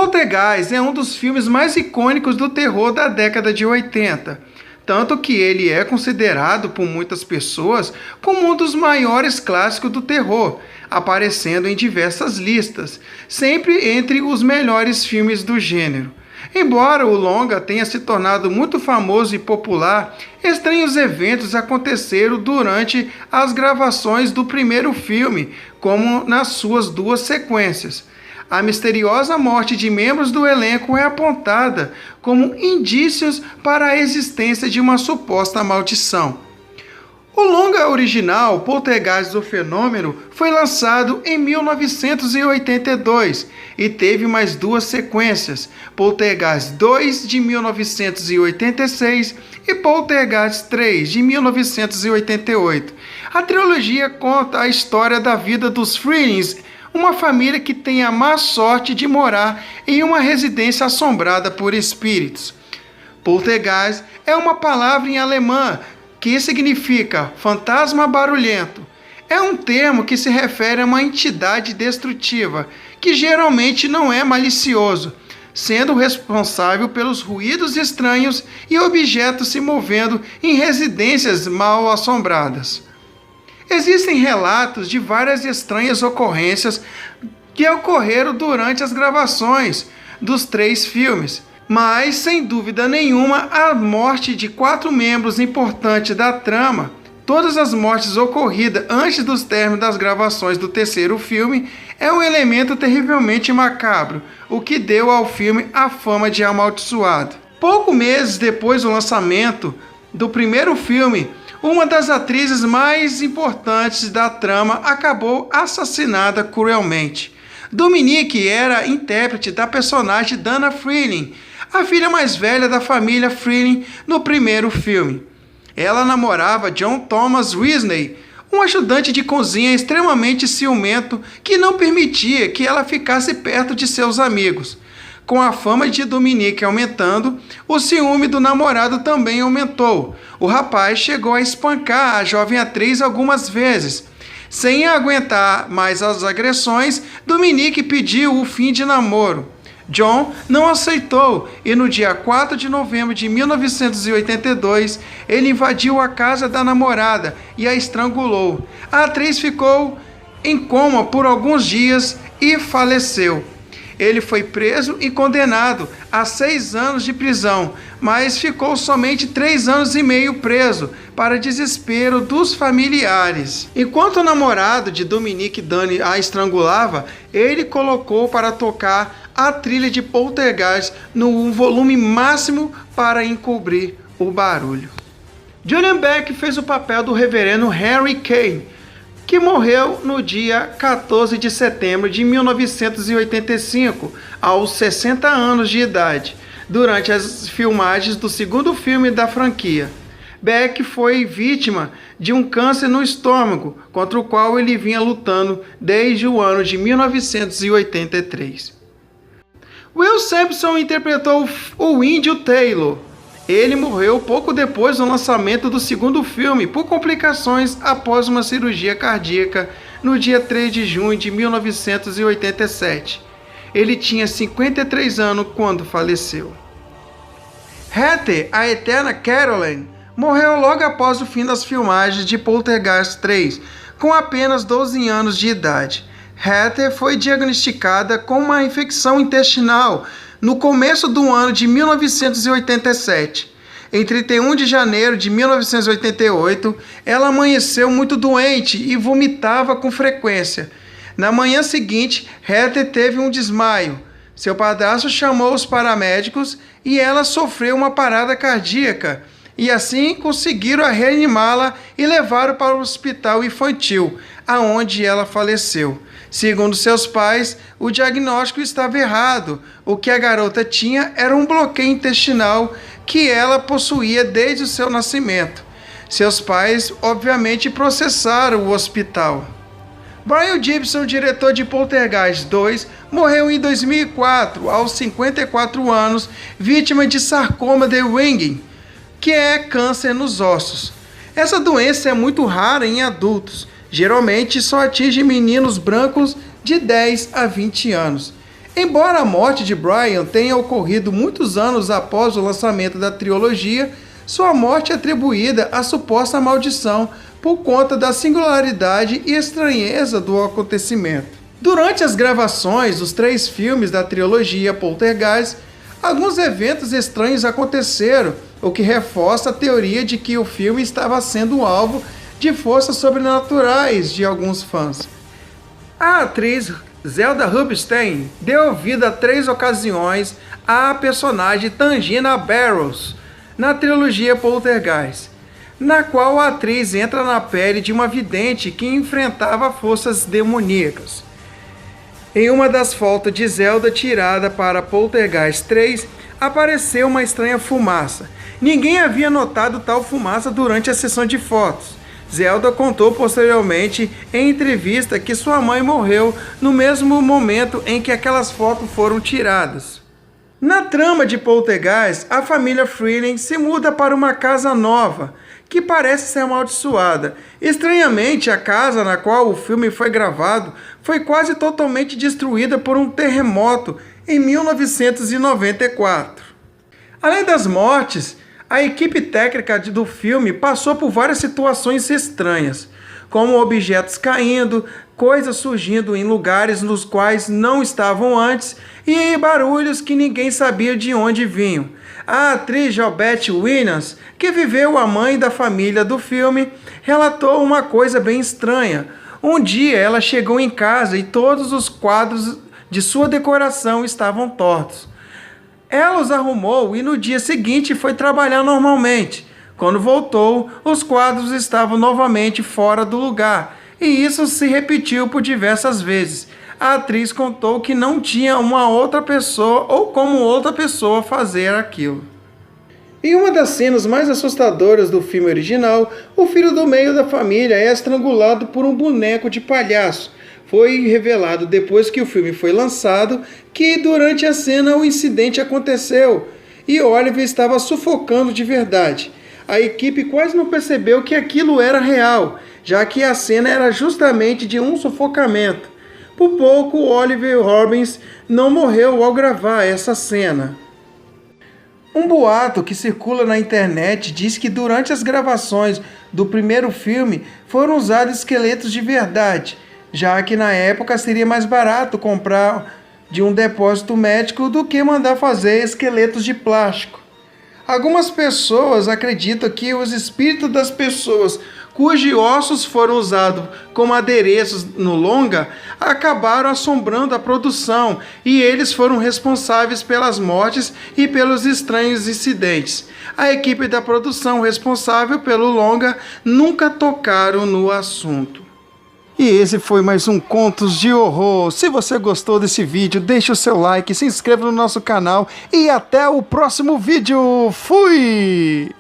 Poltergeist é um dos filmes mais icônicos do terror da década de 80, tanto que ele é considerado por muitas pessoas como um dos maiores clássicos do terror, aparecendo em diversas listas, sempre entre os melhores filmes do gênero. Embora o longa tenha se tornado muito famoso e popular, estranhos eventos aconteceram durante as gravações do primeiro filme, como nas suas duas sequências. A misteriosa morte de membros do elenco é apontada como indícios para a existência de uma suposta maldição. O longa original, Poltergeist o Fenômeno, foi lançado em 1982 e teve mais duas sequências, Poltergeist 2 de 1986 e Poltergeist 3 de 1988. A trilogia conta a história da vida dos Freelings, uma família que tem a má sorte de morar em uma residência assombrada por espíritos. Poltergeist é uma palavra em alemã que significa fantasma barulhento. É um termo que se refere a uma entidade destrutiva, que geralmente não é malicioso, sendo responsável pelos ruídos estranhos e objetos se movendo em residências mal assombradas. Existem relatos de várias estranhas ocorrências que ocorreram durante as gravações dos 3 filmes, mas, sem dúvida nenhuma, a morte de 4 membros importantes da trama, todas as mortes ocorridas antes dos términos das gravações do terceiro filme, é um elemento terrivelmente macabro, o que deu ao filme a fama de amaldiçoado. Poucos meses depois do lançamento do primeiro filme, uma das atrizes mais importantes da trama acabou assassinada cruelmente. Dominique era intérprete da personagem Dana Freeling, a filha mais velha da família Freeling no primeiro filme. Ela namorava John Thomas Weasley, um ajudante de cozinha extremamente ciumento que não permitia que ela ficasse perto de seus amigos. Com a fama de Dominique aumentando, o ciúme do namorado também aumentou. O rapaz chegou a espancar a jovem atriz algumas vezes. Sem aguentar mais as agressões, Dominique pediu o fim de namoro. John não aceitou e no dia 4 de novembro de 1982, ele invadiu a casa da namorada e a estrangulou. A atriz ficou em coma por alguns dias e faleceu. Ele foi preso e condenado a 6 anos de prisão, mas ficou somente 3 anos e meio preso, para desespero dos familiares. Enquanto o namorado de Dominique Dunne a estrangulava, ele colocou para tocar a trilha de Poltergeist no volume máximo para encobrir o barulho. Julian Beck fez o papel do reverendo Harry Kane, que morreu no dia 14 de setembro de 1985, aos 60 anos de idade, durante as filmagens do segundo filme da franquia. Beck foi vítima de um câncer no estômago, contra o qual ele vinha lutando desde o ano de 1983. Will Sampson interpretou o Índio Taylor. Ele morreu pouco depois do lançamento do segundo filme por complicações após uma cirurgia cardíaca no dia 3 de junho de 1987. Ele tinha 53 anos quando faleceu. Hattie, a eterna Caroline, morreu logo após o fim das filmagens de Poltergeist 3, com apenas 12 anos de idade. Hattie foi diagnosticada com uma infecção intestinal no começo do ano de 1987. Em 31 de janeiro de 1988, ela amanheceu muito doente e vomitava com frequência. Na manhã seguinte, Hattie teve um desmaio. Seu padrasto chamou os paramédicos e ela sofreu uma parada cardíaca. E assim conseguiram reanimá-la e levaram para o hospital infantil, aonde ela faleceu. Segundo seus pais, o diagnóstico estava errado. O que a garota tinha era um bloqueio intestinal que ela possuía desde o seu nascimento. Seus pais, obviamente, processaram o hospital. Brian Gibson, diretor de Poltergeist 2, morreu em 2004, aos 54 anos, vítima de sarcoma de Ewing, que é câncer nos ossos. Essa doença é muito rara em adultos. Geralmente só atinge meninos brancos de 10 a 20 anos. Embora a morte de Brian tenha ocorrido muitos anos após o lançamento da trilogia, sua morte é atribuída à suposta maldição por conta da singularidade e estranheza do acontecimento. Durante as gravações dos 3 filmes da trilogia Poltergeist, alguns eventos estranhos aconteceram, o que reforça a teoria de que o filme estava sendo alvo de forças sobrenaturais de alguns fãs. A atriz Zelda Rubinstein deu vida a 3 ocasiões à personagem Tangina Barrows na trilogia Poltergeist, na qual a atriz entra na pele de uma vidente que enfrentava forças demoníacas. Em uma das fotos de Zelda tirada para Poltergeist 3, apareceu uma estranha fumaça. Ninguém havia notado tal fumaça durante a sessão de fotos. Zelda contou posteriormente em entrevista que sua mãe morreu no mesmo momento em que aquelas fotos foram tiradas. Na trama de Poltergeist, a família Freeling se muda para uma casa nova, que parece ser amaldiçoada. Estranhamente, a casa na qual o filme foi gravado foi quase totalmente destruída por um terremoto em 1994. Além das mortes, a equipe técnica do filme passou por várias situações estranhas, como objetos caindo, coisas surgindo em lugares nos quais não estavam antes e barulhos que ninguém sabia de onde vinham. A atriz Jobette Williams, que viveu a mãe da família do filme, relatou uma coisa bem estranha. Um dia ela chegou em casa e todos os quadros de sua decoração estavam tortos. Ela os arrumou e no dia seguinte foi trabalhar normalmente. Quando voltou, os quadros estavam novamente fora do lugar, e isso se repetiu por diversas vezes. A atriz contou que não tinha uma outra pessoa ou como outra pessoa fazer aquilo. Em uma das cenas mais assustadoras do filme original, o filho do meio da família é estrangulado por um boneco de palhaço. Foi revelado depois que o filme foi lançado que durante a cena o incidente aconteceu e Oliver estava sufocando de verdade. A equipe quase não percebeu que aquilo era real, já que a cena era justamente de um sufocamento. Por pouco, Oliver Robbins não morreu ao gravar essa cena. Um boato que circula na internet diz que durante as gravações do primeiro filme foram usados esqueletos de verdade, já que na época seria mais barato comprar de um depósito médico do que mandar fazer esqueletos de plástico. Algumas pessoas acreditam que os espíritos das pessoas cujos ossos foram usados como adereços no longa acabaram assombrando a produção e eles foram responsáveis pelas mortes e pelos estranhos incidentes. A equipe da produção responsável pelo longa nunca tocaram no assunto. E esse foi mais um Contos de Horror. Se você gostou desse vídeo, deixe o seu like, se inscreva no nosso canal e até o próximo vídeo. Fui!